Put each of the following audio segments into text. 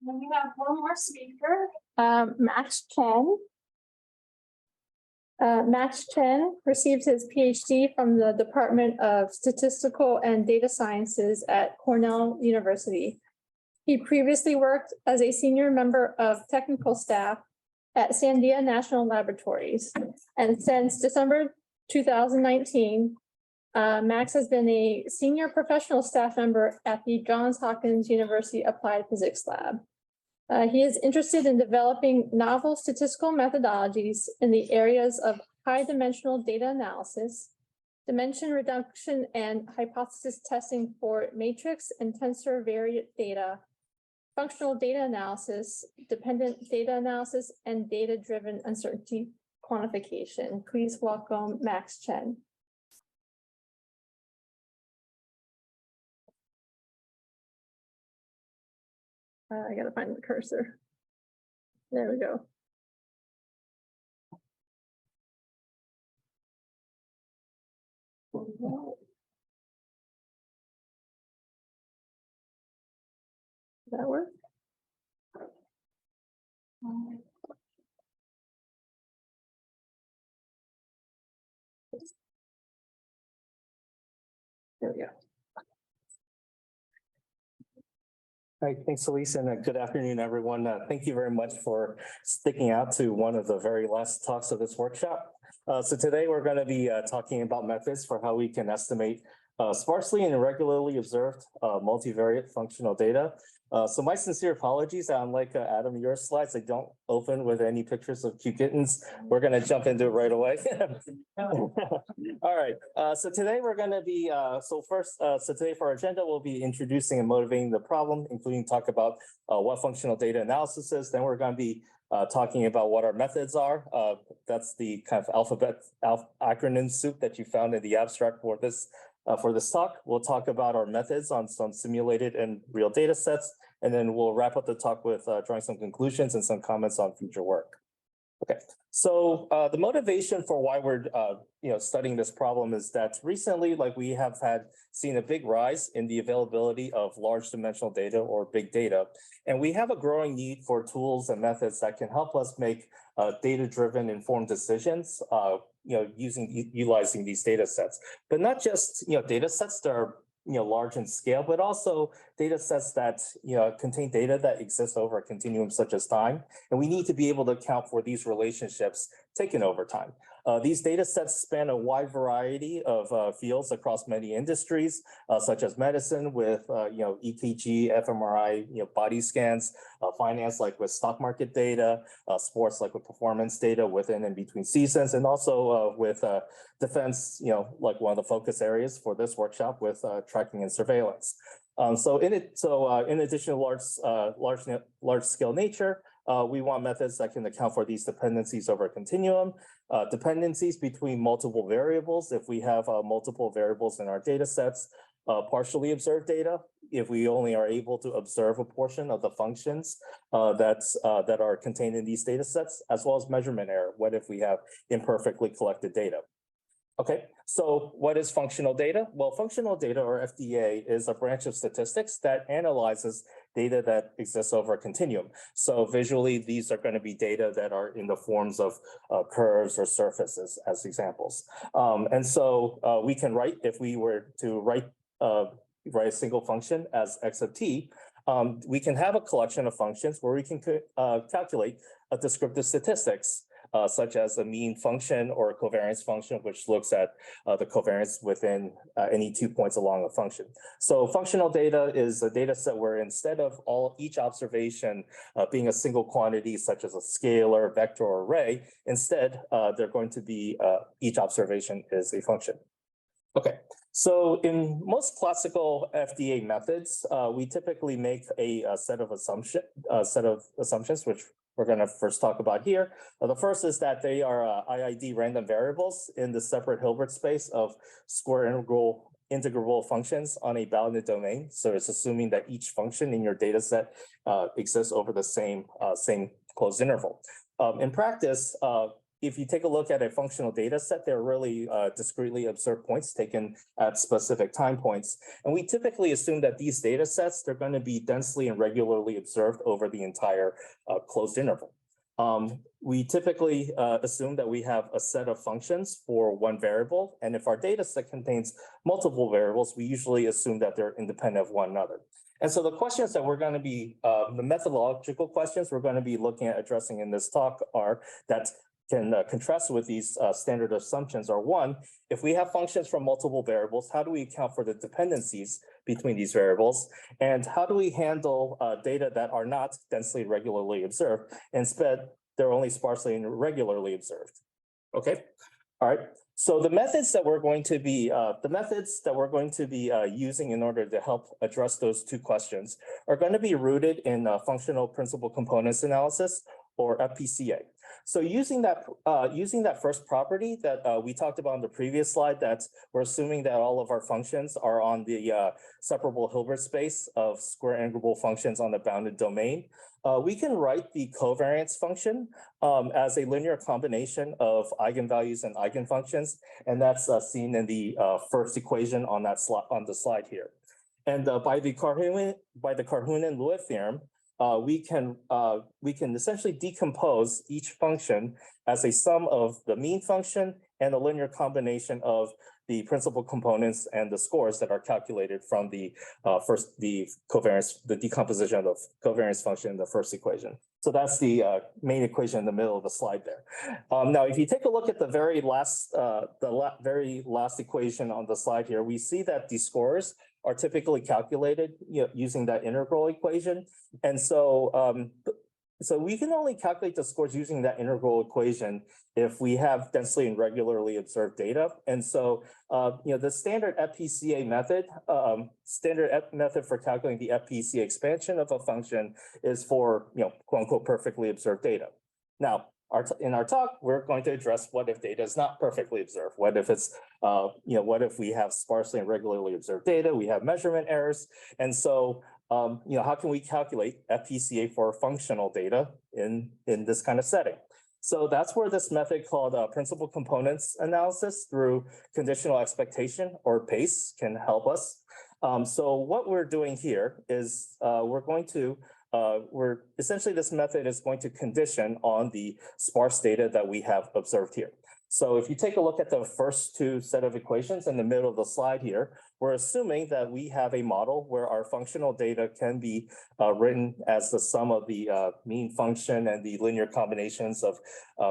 then we have one more speaker, Max Chen. Max Chen received his PhD from the Department of Statistical and Data Sciences at Cornell University. He previously worked as a senior member of technical staff at Sandia National Laboratories. And since December 2019, Max has been a senior professional staff member at the Johns Hopkins University Applied Physics Lab. He is interested in developing novel statistical methodologies in the areas of high-dimensional data analysis, dimension reduction and hypothesis testing for matrix and tensor-variate data, functional data analysis, dependent data analysis, and data-driven uncertainty quantification. Please welcome Max Chen. I gotta find the cursor. There we go. Does that work? There we go. All right, thanks, Elise, and good afternoon, everyone. Thank you very much for sticking out to one of the very last talks of this workshop. So today we're going to be talking about methods for how we can estimate sparsely and irregularly observed multivariate functional data. So my sincere apologies. Unlike Adam, your slides, they don't open with any pictures of cute kittens. We're going to jump into it right away. All right. So today we're going to be, so today for our agenda, we'll be introducing and motivating the problem, including talk about what functional data analysis is. Then we're going to be talking about what our methods are. That's the kind of acronym soup that you found in the abstract for this talk. We'll talk about our methods on some simulated and real data sets, and then we'll wrap up the talk with drawing some conclusions and some comments on future work. Okay, so the motivation for why we're studying this problem is that recently, we have seen a big rise in the availability of large dimensional data or big data, and we have a growing need for tools and methods that can help us make data-driven informed decisions. Utilizing these data sets, but not just data sets that are large in scale, but also data sets that contain data that exists over a continuum such as time, and we need to be able to account for these relationships taken over time. These data sets span a wide variety of fields across many industries, such as medicine with EKG, fMRI, body scans, finance like with stock market data, sports like with performance data within and between seasons, and also with defense, like one of the focus areas for this workshop with tracking and surveillance. In addition to large scale nature, we want methods that can account for these dependencies over a continuum, dependencies between multiple variables. If we have multiple variables in our data sets, partially observed data, if we only are able to observe a portion of the functions that are contained in these data sets, as well as measurement error. What if we have imperfectly collected data? Okay, so what is functional data? Well, functional data, or FDA, is a branch of statistics that analyzes data that exists over a continuum. So visually, these are going to be data that are in the forms of curves or surfaces as examples. We can write, if we were to write a single function as x of t, we can have a collection of functions where we can calculate a descriptive statistics, such as a mean function or a covariance function, which looks at the covariance within any 2 points along a function. So functional data is a data set where instead of each observation being a single quantity, such as a scalar, vector, or array, instead they're going to be each observation is a function. Okay, so in most classical FDA methods, we typically make a set of assumptions, which we're going to first talk about here. The first is that they are IID random variables in the separate Hilbert space of square integrable functions on a bounded domain. So it's assuming that each function in your data set exists over the same closed interval. In practice, if you take a look at a functional data set, they're really discretely observed points taken at specific time points. And we typically assume that these data sets, they're going to be densely and regularly observed over the entire closed interval. We typically assume that we have a set of functions for one variable. And if our data set contains multiple variables, we usually assume that they're independent of one another. And so the questions that we're going to be, the methodological questions we're going to be looking at addressing in this talk are that can contrast with these standard assumptions are one, if we have functions from multiple variables, how do we account for the dependencies between these variables? And how do we handle data that are not densely and regularly observed? Instead, they're only sparsely and irregularly observed. Okay, all right. So the methods that we're going to be using in order to help address those two questions are going to be rooted in functional principal components analysis, or FPCA. So using that first property that we talked about on the previous slide, that we're assuming that all of our functions are on the separable Hilbert space of square integrable functions on the bounded domain. We can write the covariance function as a linear combination of eigenvalues and eigenfunctions, and that's seen in the first equation on that on the slide here. And by the Carhoonen-Lewis theorem, we can essentially decompose each function as a sum of the mean function and a linear combination of the principal components and the scores that are calculated from the decomposition of covariance function in the first equation. So that's the main equation in the middle of the slide there. Now, if you take a look at the very last equation on the slide here, we see that the scores are typically calculated using that integral equation. And so, so we can only calculate the scores using that integral equation if we have densely and regularly observed data. And so, the standard FPCA method, method for calculating the FPCA expansion of a function is for, quote unquote, perfectly observed data. Now, in our talk, we're going to address what if data is not perfectly observed. What if it's, what if we have sparsely and regularly observed data? We have measurement errors. And so, how can we calculate FPCA for functional data in this kind of setting? So that's where this method called principal components analysis through conditional expectation, or PACE, can help us. So what we're doing here is essentially this method is going to condition on the sparse data that we have observed here. So if you take a look at the first two set of equations in the middle of the slide here, we're assuming that we have a model where our functional data can be written as the sum of the mean function and the linear combinations of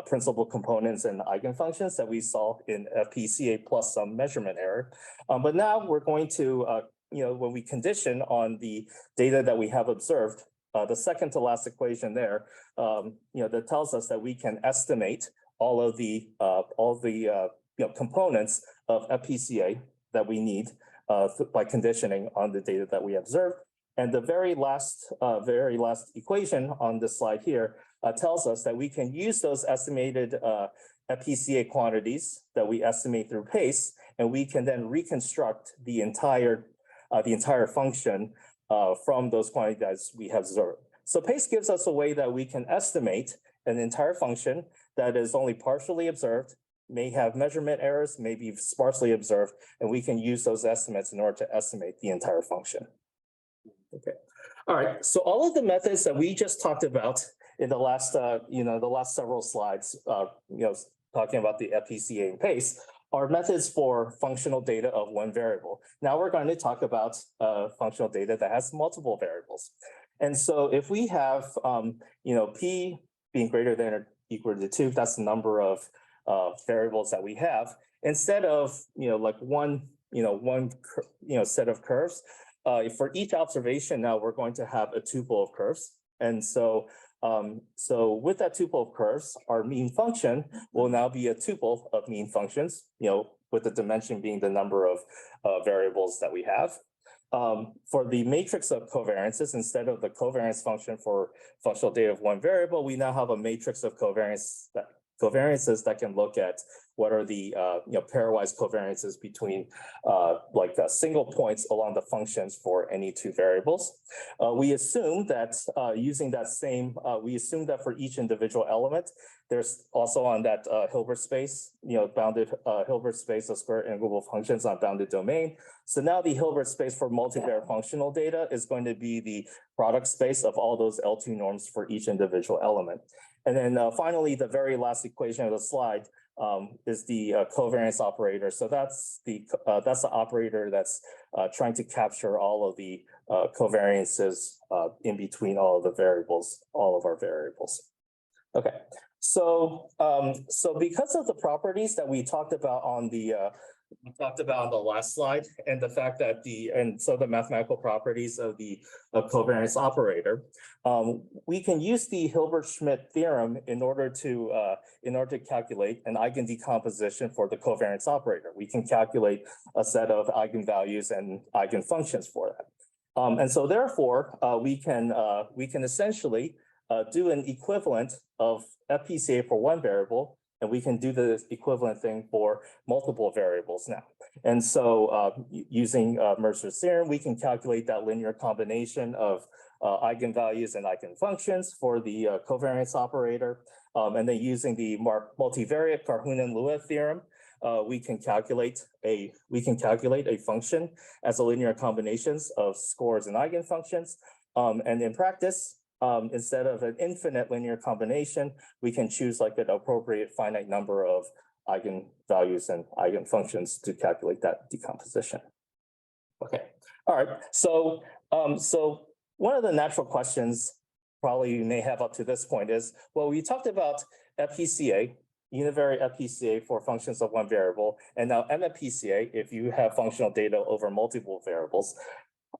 principal components and eigenfunctions that we saw in FPCA plus some measurement error. But now we're going to, when we condition on the data that we have observed, the second to last equation there, that tells us that we can estimate all of the components of FPCA that we need by conditioning on the data that we observed. And the very last equation on this slide here tells us that we can use those estimated FPCA quantities that we estimate through PACE, and we can then reconstruct the entire function from those quantities we have observed. So PACE gives us a way that we can estimate an entire function that is only partially observed, may have measurement errors, may be sparsely observed, and we can use those estimates in order to estimate the entire function. Okay, all right. So all of the methods that we just talked about in the last, the last several slides, talking about the FPCA and PACE, are methods for functional data of one variable. Now we're going to talk about functional data that has multiple variables. And so if we have, P being greater than or equal to 2, that's the number of variables that we have. Instead of, one set of curves, for each observation now we're going to have a tuple of curves. And so, with that tuple of curves, our mean function will now be a tuple of mean functions, with the dimension being the number of variables that we have. For the matrix of covariances, instead of the covariance function for functional data of one variable, we now have a matrix of covariance covariances that can look at what are the pairwise covariances between single points along the functions for any two variables. We assume that using that same, we assume that for each individual element, there's also on that Hilbert space, bounded Hilbert space of square integrable functions on bounded domain. So now the Hilbert space for multivariate functional data is going to be the product space of all those L2 norms for each individual element. And then finally, the very last equation of the slide is the covariance operator. So that's the operator that's trying to capture all of the covariances in between all of the variables, all of our variables. Okay, so because of the properties that we talked about on the last slide, and the fact that the mathematical properties of the covariance operator, we can use the Hilbert-Schmidt theorem in order to calculate an eigendecomposition for the covariance operator. We can calculate a set of eigenvalues and eigenfunctions for that. And so therefore, we can essentially do an equivalent of FPCA for one variable, and we can do the equivalent thing for multiple variables now. And so using Mercer's theorem, we can calculate that linear combination of eigenvalues and eigenfunctions for the covariance operator. And then using the multivariate Carhoonen-Lewis theorem, we can calculate a function as a linear combinations of scores and eigenfunctions. And in practice, instead of an infinite linear combination, we can choose like an appropriate finite number of eigenvalues and eigenfunctions to calculate that decomposition. Okay, all right. So, one of the natural questions probably you may have up to this point is, well, we talked about FPCA, univariate FPCA for functions of one variable, and now MFPCA if you have functional data over multiple variables.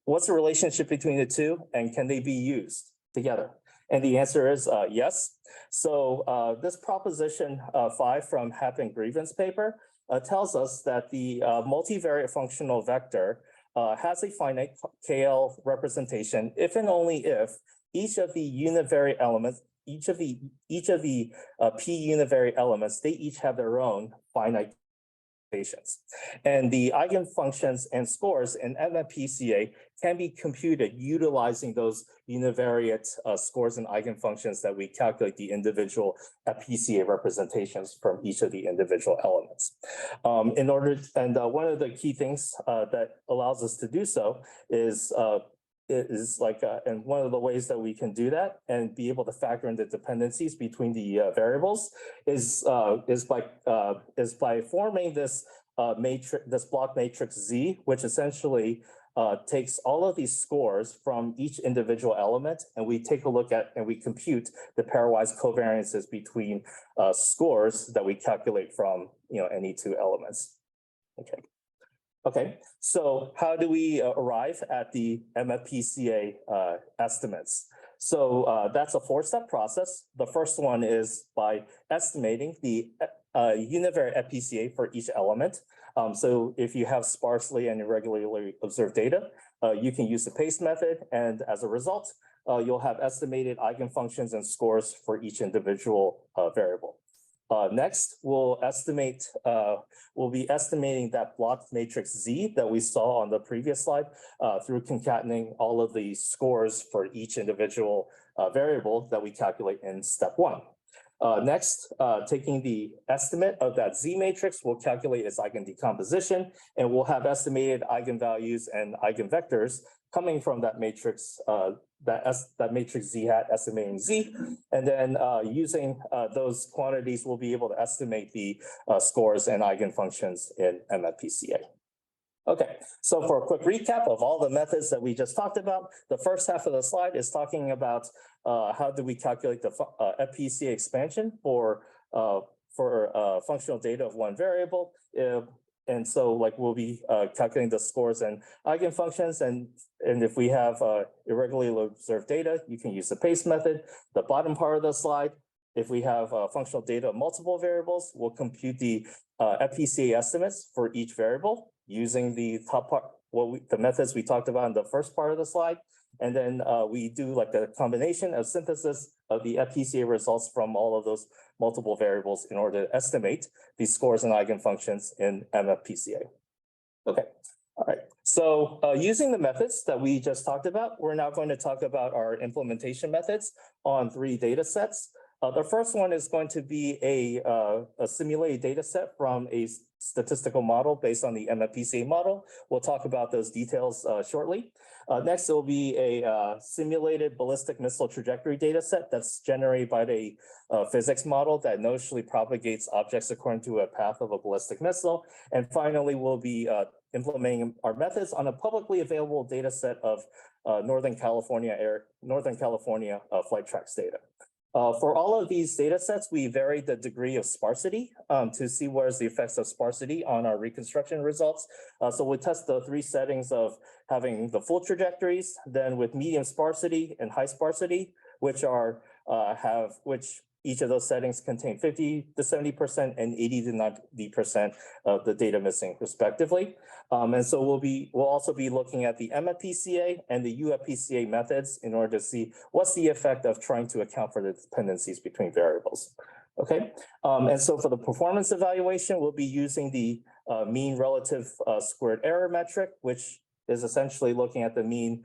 What's the relationship between the two, and can they be used together? And the answer is yes. So this proposition 5 from Happ and Greven's paper tells us that the multivariate functional vector has a finite KL representation if and only if each of the univariate elements, each of the P univariate elements, they each have their own finite patients. And the eigenfunctions and scores in MFPCA can be computed utilizing those univariate scores and eigenfunctions that we calculate the individual FPCA representations from each of the individual elements. One of the key things that allows us to do so is and one of the ways that we can do that and be able to factor in the dependencies between the variables is by forming this block matrix Z, which essentially takes all of these scores from each individual element, and we take a look at and we compute the pairwise covariances between scores that we calculate from any two elements. Okay, so how do we arrive at the MFPCA estimates? So that's a 4-step process. The first one is by estimating the univariate FPCA for each element. So if you have sparsely and irregularly observed data, you can use the paste method, and as a result, you'll have estimated eigenfunctions and scores for each individual variable. Next, we'll be estimating that block matrix Z that we saw on the previous slide through concatenating all of the scores for each individual variable that we calculate in step 1. Next, taking the estimate of that Z matrix, we'll calculate its eigendecomposition, and we'll have estimated eigenvalues and eigenvectors coming from that matrix, that matrix Z hat estimating Z, and then using those quantities, we'll be able to estimate the scores and eigenfunctions in MFPCA. Okay, so for a quick recap of all the methods that we just talked about, the first half of the slide is talking about how do we calculate the FPCA expansion for functional data of one variable. And so we'll be calculating the scores and eigenfunctions. And if we have irregularly observed data, you can use the paste method. The bottom part of the slide, if we have functional data of multiple variables, we'll compute the FPCA estimates for each variable using the top part, the methods we talked about in the first part of the slide. And then we do like a combination of synthesis of the FPCA results from all of those multiple variables in order to estimate these scores and eigenfunctions in MFPCA. Okay, all right. So using the methods that we just talked about, we're now going to talk about our implementation methods on 3 data sets. The first one is going to be a simulated data set from a statistical model based on the MFPCA model. We'll talk about those details shortly. Next, it will be a simulated ballistic missile trajectory data set that's generated by the physics model that notionally propagates objects according to a path of a ballistic missile. And finally, we'll be implementing our methods on a publicly available data set of Northern California flight tracks data. For all of these data sets, we varied the degree of sparsity to see what is the effects of sparsity on our reconstruction results. So we test the 3 settings of having the full trajectories, then with medium sparsity and high sparsity, which are which each of those settings contain 50 to 70% and 80 to 90% of the data missing respectively. And so we'll also be looking at the MFPCA and the UFPCA methods in order to see what's the effect of trying to account for the dependencies between variables. Okay, and so for the performance evaluation, we'll be using the mean relative squared error metric, which is essentially looking at the mean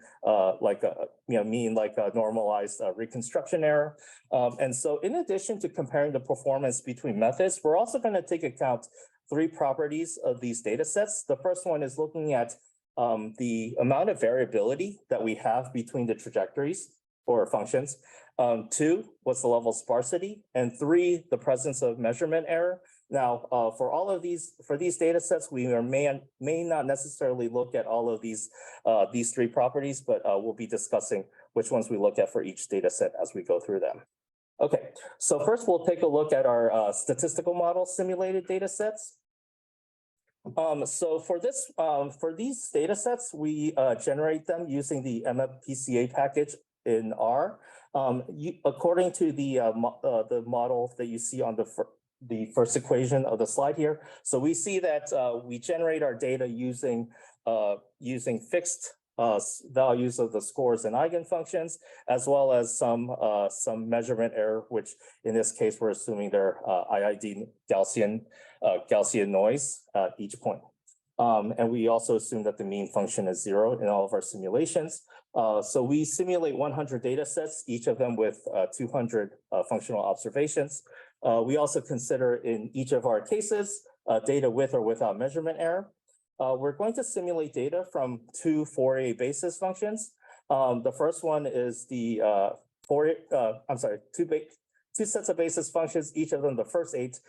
like a normalized reconstruction error. And so in addition to comparing the performance between methods, we're also going to take account 3 properties of these data sets. The first one is looking at the amount of variability that we have between the trajectories or functions. 2, what's the level of sparsity? And 3, the presence of measurement error. Now, for these data sets, we may not necessarily look at all of these 3 properties, but we'll be discussing which ones we look at for each data set as we go through them. Okay, so first we'll take a look at our statistical model simulated data sets. So for these data sets, we generate them using the MFPCA package in R. According to the model that you see on the first equation of the slide here. So we see that we generate our data using fixed values of the scores and eigenfunctions, as well as some measurement error, which in this case, we're assuming they're IID Gaussian noise at each point. And we also assume that the mean function is 0 in all of our simulations. So we simulate 100 data sets, each of them with 200 functional observations. We also consider in each of our cases data with or without measurement error. We're going to simulate data from 2 Fourier basis functions. The first one is the two sets of basis functions, each of them the first 8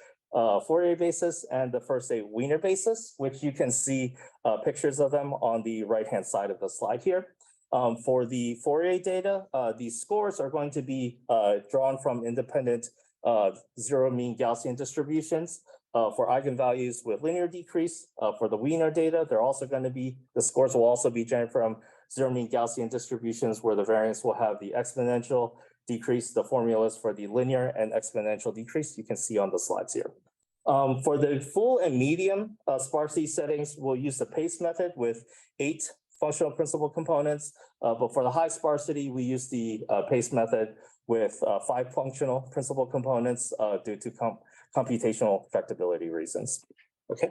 Fourier basis and the first 8 Wiener basis, which you can see pictures of them on the right-hand side of the slide here. For the Fourier data, these scores are going to be drawn from independent 0 mean Gaussian distributions. For eigenvalues with linear decrease, for the Wiener data, the scores will also be generated from 0 mean Gaussian distributions where the variance will have the exponential decrease. The formulas for the linear and exponential decrease you can see on the slides here. For the full and medium sparsity settings, we'll use the PACE method with 8 functional principal components. But for the high sparsity, we use the PACE method with 5 functional principal components due to computational effectability reasons. Okay.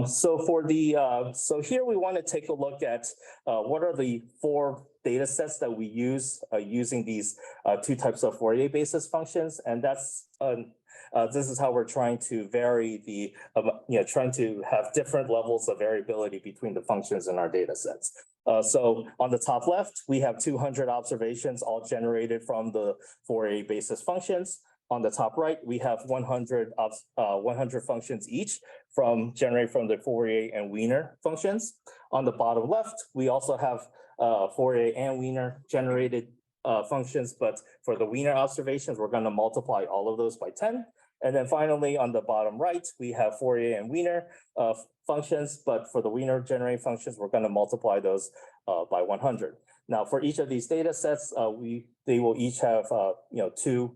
So here we want to take a look at what are the 4 data sets that we use using these 2 types of Fourier basis functions, and that's this is how we're trying to vary trying to have different levels of variability between the functions in our data sets. So on the top left, we have 200 observations all generated from the Fourier basis functions. On the top right, we have 100 functions each generated from the Fourier and Wiener functions. On the bottom left, we also have Fourier and Wiener generated functions, but for the Wiener observations, we're going to multiply all of those by 10. And then finally, on the bottom right, we have Fourier and Wiener functions, but for the Wiener generated functions, we're going to multiply those by 100. Now, for each of these data sets, they will each have two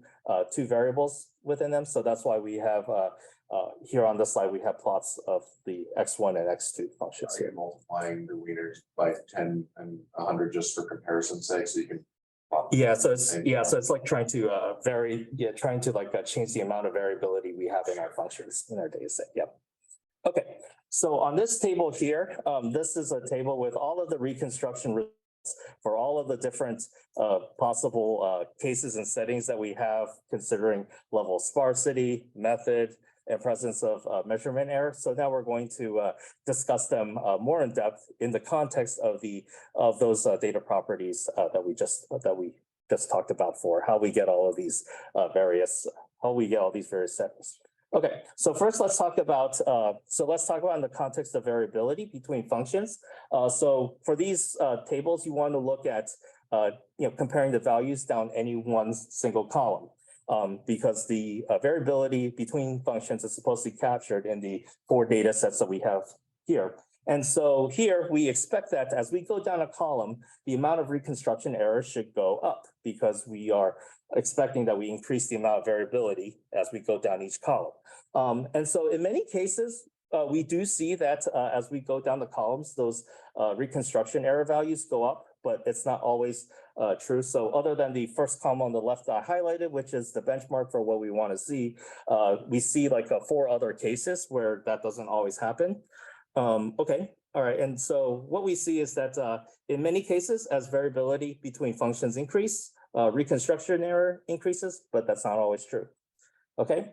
variables within them. So that's why we have here on the slide, we have plots of the X1 and X2 functions here. Multiplying the wieners by 10 and 100 just for comparison's sake, so you can. Yeah, so it's like trying to change the amount of variability we have in our functions in our data set. Yep. Okay, so on this table here, this is a table with all of the reconstruction results for all of the different possible cases and settings that we have, considering level of sparsity, method, and presence of measurement error. So now we're going to discuss them more in depth in the context of those data properties that we just talked about for how we get all of these various settings. Okay, so first let's talk about in the context of variability between functions. So for these tables, you want to look at comparing the values down any one single column. Because the variability between functions is supposed to be captured in the 4 data sets that we have here. And so here we expect that as we go down a column, the amount of reconstruction errors should go up because we are expecting that we increase the amount of variability as we go down each column. And so in many cases, we do see that as we go down the columns, those reconstruction error values go up, but it's not always true. So other than the first column on the left that I highlighted, which is the benchmark for what we want to see, we see like 4 other cases where that doesn't always happen. Okay, all right. And so what we see is that in many cases, as variability between functions increase, reconstruction error increases, but that's not always true. Okay,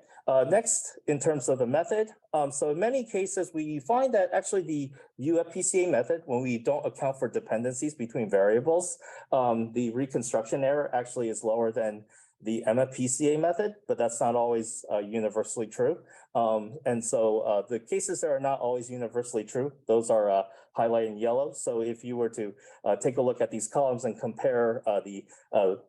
next, in terms of the method, so in many cases, we find that actually the UFPCA method, when we don't account for dependencies between variables, the reconstruction error actually is lower than the MFPCA method, but that's not always universally true. And so the cases that are not always universally true, those are highlighted in yellow. So if you were to take a look at these columns and compare hold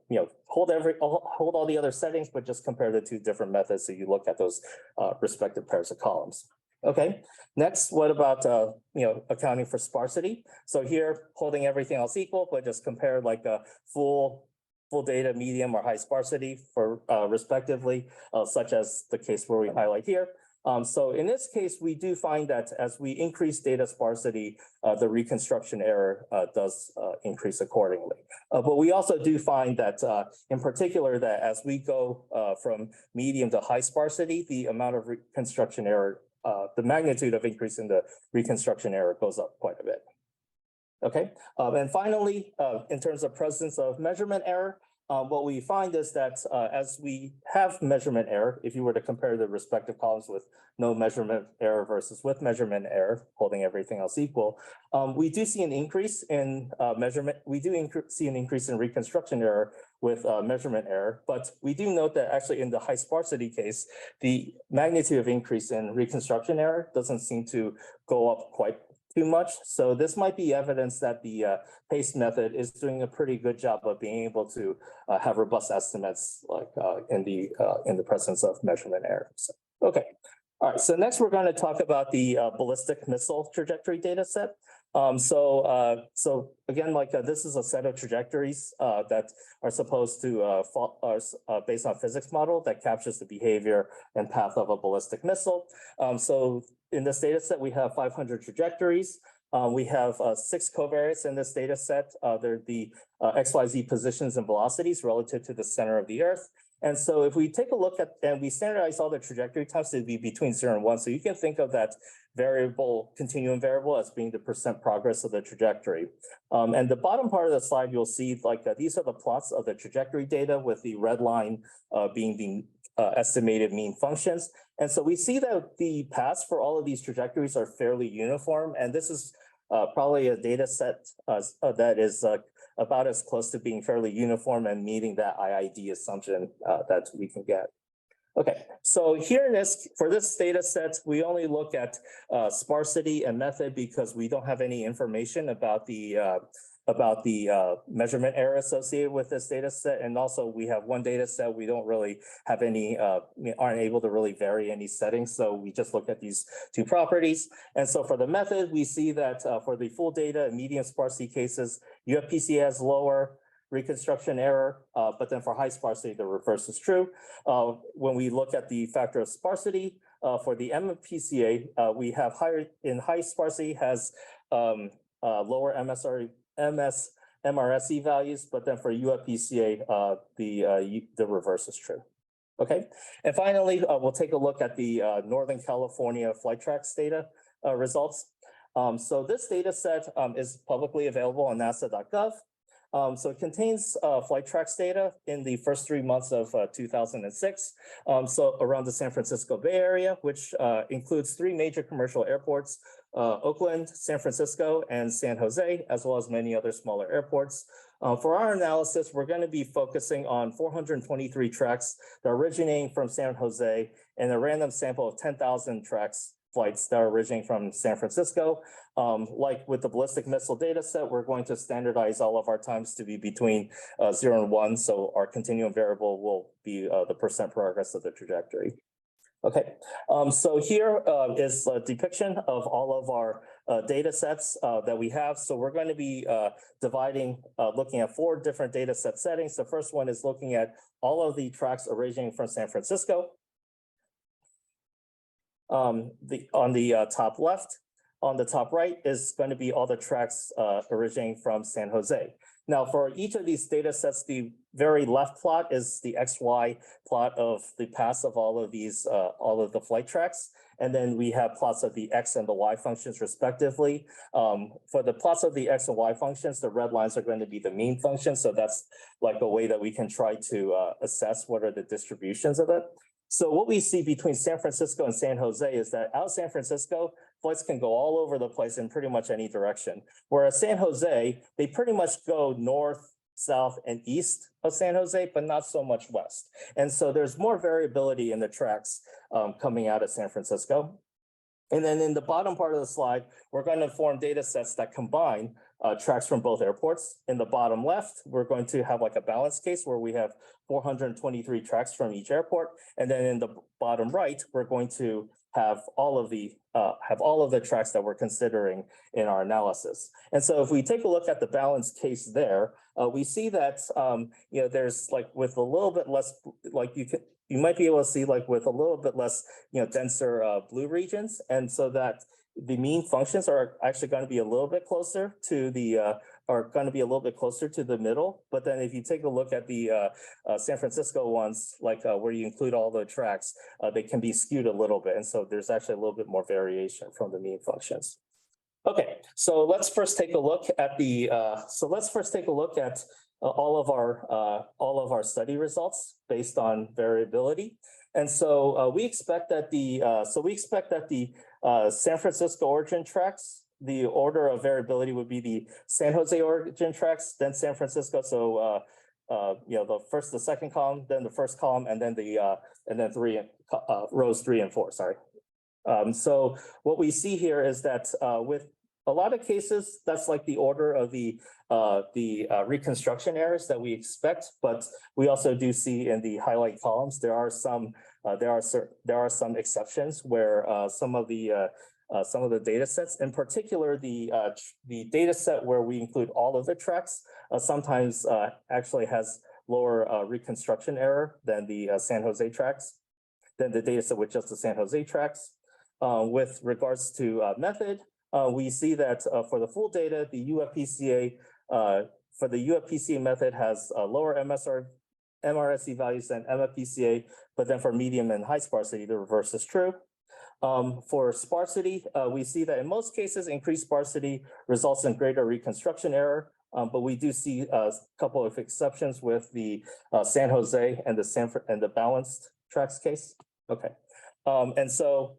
all the other settings, but just compare the 2 different methods. So you look at those respective pairs of columns. Okay, next, what about accounting for sparsity? So here, holding everything else equal, but just compare like a full data, medium, or high sparsity for respectively, such as the case where we highlight here. So in this case, we do find that as we increase data sparsity, the reconstruction error does increase accordingly. But we also do find that in particular that as we go from medium to high sparsity, the amount of reconstruction error, the magnitude of increase in the reconstruction error goes up quite a bit. Okay, and finally, in terms of presence of measurement error, what we find is that as we have measurement error, if you were to compare the respective columns with no measurement error versus with measurement error, holding everything else equal, we do see an increase in measurement. We do see an increase in reconstruction error with measurement error, but we do note that actually in the high sparsity case, the magnitude of increase in reconstruction error doesn't seem to go up quite too much. So this might be evidence that the PACE method is doing a pretty good job of being able to have robust estimates like in the presence of measurement error. So, okay. All right, so next we're going to talk about the ballistic missile trajectory data set. So again, like this is a set of trajectories that are supposed to based on physics model that captures the behavior and path of a ballistic missile. So in this data set, we have 500 trajectories. We have 6 covariates in this data set. They're the XYZ positions and velocities relative to the center of the Earth. And so if we take a look at, and we standardize all the trajectory types to be between 0 and 1. So you can think of that continuum variable as being the percent progress of the trajectory. And the bottom part of the slide, you'll see like these are the plots of the trajectory data with the red line being the estimated mean functions. And so we see that the paths for all of these trajectories are fairly uniform. And this is probably a data set that is about as close to being fairly uniform and meeting that IID assumption that we can get. Okay, so here for this data set, we only look at sparsity and method because we don't have any information about the measurement error associated with this data set. And also we have one data set, we don't really have any, aren't able to really vary any settings. So we just look at these 2 properties. And so for the method, we see that for the full data and medium sparsity cases, UFPCA has lower reconstruction error, but then for high sparsity, the reverse is true. When we look at the factor of sparsity, for the MFPCA, we have high sparsity has lower MRSE values, but then for UFPCA, the reverse is true. Okay, and finally, we'll take a look at the Northern California flight tracks data results. So this data set is publicly available on nasa.gov. So it contains flight tracks data in the first 3 months of 2006. So around the San Francisco Bay Area, which includes 3 major commercial airports, Oakland, San Francisco, and San Jose, as well as many other smaller airports. For our analysis, we're going to be focusing on 423 tracks that are originating from San Jose and a random sample of 10,000 tracks flights that are originating from San Francisco. Like with the ballistic missile data set, we're going to standardize all of our times to be between 0 and 1. So our continuum variable will be the percent progress of the trajectory. Okay, so here is a depiction of all of our data sets that we have. So we're going to be looking at 4 different data set settings. The first one is looking at all of the tracks originating from San Francisco. On the top left, on the top right is going to be all the tracks originating from San Jose. Now, for each of these data sets, the very left plot is the XY plot of the paths of all of the flight tracks. And then we have plots of the X and the Y functions respectively. For the plots of the X and Y functions, the red lines are going to be the mean function. So that's like a way that we can try to assess what are the distributions of it. So what we see between San Francisco and San Jose is that out of San Francisco, flights can go all over the place in pretty much any direction. Whereas San Jose, they pretty much go north, south, and east of San Jose, but not so much west. And so there's more variability in the tracks coming out of San Francisco. And then in the bottom part of the slide, we're going to form data sets that combine tracks from both airports. In the bottom left, we're going to have like a balance case where we have 423 tracks from each airport. And then in the bottom right, we're going to have all of the tracks that we're considering in our analysis. And so if we take a look at the balance case there, we see that there's like with a little bit less, like you might be able to see like with a little bit less denser blue regions, and so that the mean functions are actually going to be a little bit closer to the middle. But then if you take a look at the San Francisco ones, like where you include all the tracks, they can be skewed a little bit. And so there's actually a little bit more variation from the mean functions. Okay, so let's first take a look at all of our study results based on variability. And so we expect that the San Francisco origin tracks, the order of variability would be the San Jose origin tracks, then San Francisco. So the second column, then the first column, and then rows 3 and 4. Sorry. So what we see here is that with a lot of cases, that's like the order of the reconstruction errors that we expect, but we also do see in the highlight columns there are some exceptions where some of the data sets, in particular the data set where we include all of the tracks, sometimes actually has lower reconstruction error than the San Jose tracks, than the data set with just the San Jose tracks. With regards to method, we see that for the full data, the UFPCA method has lower MRSE values than MFPCA, but then for medium and high sparsity, the reverse is true. For sparsity, we see that in most cases, increased sparsity results in greater reconstruction error, but we do see a couple of exceptions with the San Jose and the balanced tracks case. Okay, and so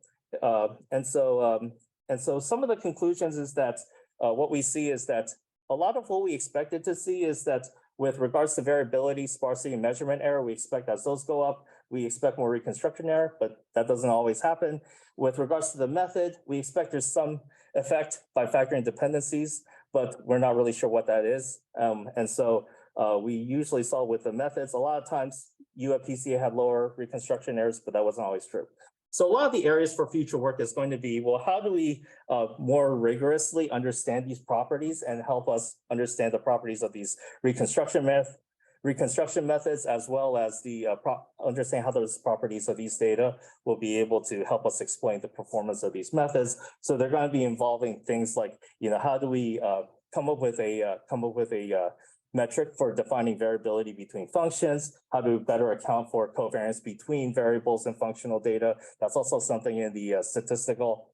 some of the conclusions is that what we see is that a lot of what we expected to see is that with regards to variability, sparsity, and measurement error, we expect as those go up, we expect more reconstruction error, but that doesn't always happen. With regards to the method, we expect there's some effect by factoring dependencies, but we're not really sure what that is. And so we usually saw with the methods, a lot of times UFPCA had lower reconstruction errors, but that wasn't always true. So a lot of the areas for future work is going to be, well, how do we more rigorously understand these properties and help us understand the properties of these reconstruction reconstruction methods, as well as the understand how those properties of these data will be able to help us explain the performance of these methods. So they're going to be involving things like, how do we come up with a metric for defining variability between functions, how to better account for covariance between variables and functional data. That's also something in the statistical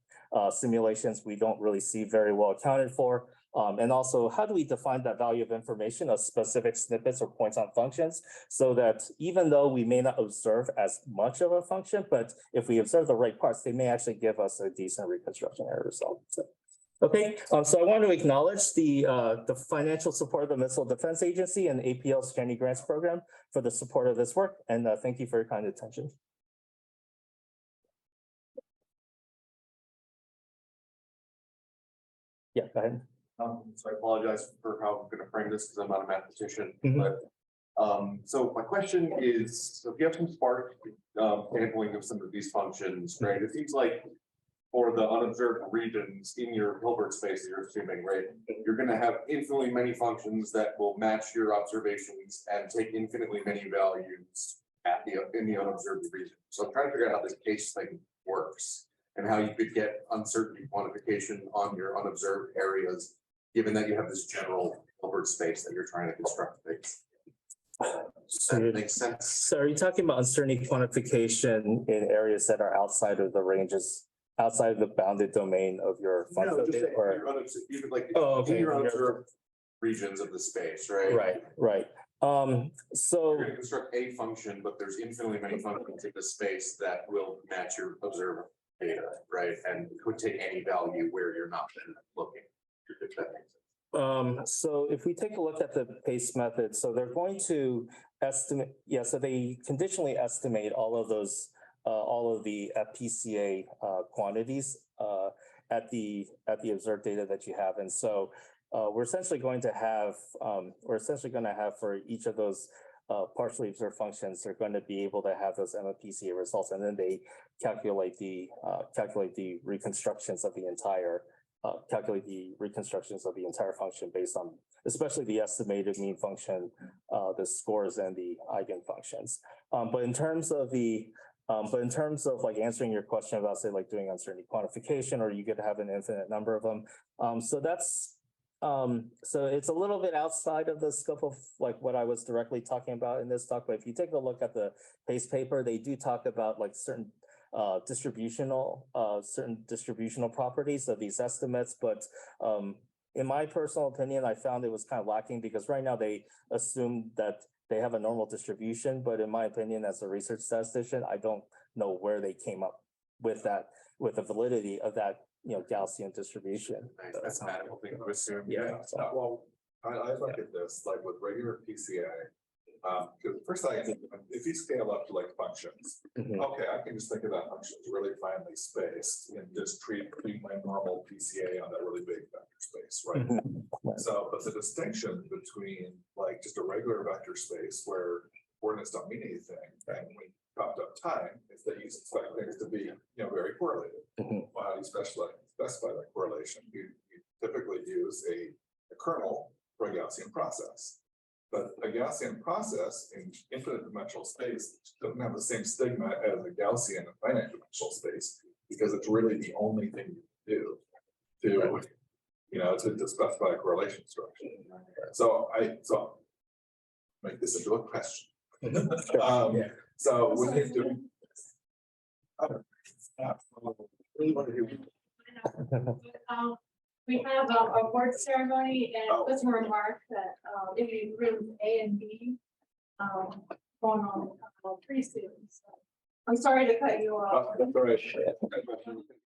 simulations we don't really see very well accounted for. And also, how do we define that value of information of specific snippets or points on functions so that even though we may not observe as much of a function, but if we observe the right parts, they may actually give us a decent reconstruction error result. So, okay, so I want to acknowledge the financial support of the Missile Defense Agency and APL's Chaney Grants Program for the support of this work, and thank you for your kind attention. Yeah, go ahead. So I apologize for how I'm going to frame this because I'm not a mathematician, Mhm. but so my question is, so if you have some sparse sampling of some of these functions, right? It seems like for the unobserved regions in your Hilbert space that you're assuming, right? You're going to have infinitely many functions that will match your observations and take infinitely many values in the unobserved region. So I'm trying to figure out how this case thing works and how you could get uncertainty quantification on your unobserved areas, given that you have this general Hilbert space that you're trying to construct things. That makes sense. So are you talking about uncertainty quantification in areas that are outside of the ranges, outside of the bounded domain of your functional data? Even like okay. in your unobserved regions of the space, right? Right. So you're going to construct a function, but there's infinitely many functions in the space that will match your observed data, right? And could take any value where you're not looking. If that makes sense. So if we take a look at the PACE method, so they're going to estimate, so they conditionally estimate all of those, all of the FPCA quantities at the observed data that you have. And so we're essentially going to have for each of those partially observed functions, they're going to be able to have those MFPCA results, and then they calculate the reconstructions of the entire function based on especially the estimated mean function, the scores, and the eigenfunctions. But in terms of like answering your question about, say, like doing uncertainty quantification, or you could have an infinite number of them. So that's so it's a little bit outside of the scope of like what I was directly talking about in this talk. But if you take a look at the PACE paper, they do talk about like certain distributional properties of these estimates. But in my personal opinion, I found it was kind of lacking because right now they assume that they have a normal distribution. But in my opinion, as a research statistician, I don't know where they came up with that, with the validity of that, Gaussian distribution. That's not a thing to assume. Yeah. Well, I look at this like with regular PCA. Because first I think if you scale up to like functions, okay, I can just think of that function as really finely spaced and just treat my normal PCA on that really big vector space, right? So, but the distinction between like just a regular vector space where coordinates don't mean anything, and when you popped up time, is that you expect things to be, very correlated. Well, how do you specify that correlation? You typically use a kernel for a Gaussian process. But a Gaussian process in infinite dimensional space doesn't have the same stigma as a Gaussian in finite dimensional space, because it's really the only thing you can do to specify a correlation structure. So make this into a question. So when you're doing we have a award ceremony and just a remark that if you room A and B going on pretty soon. So I'm sorry to cut you off. that's all right.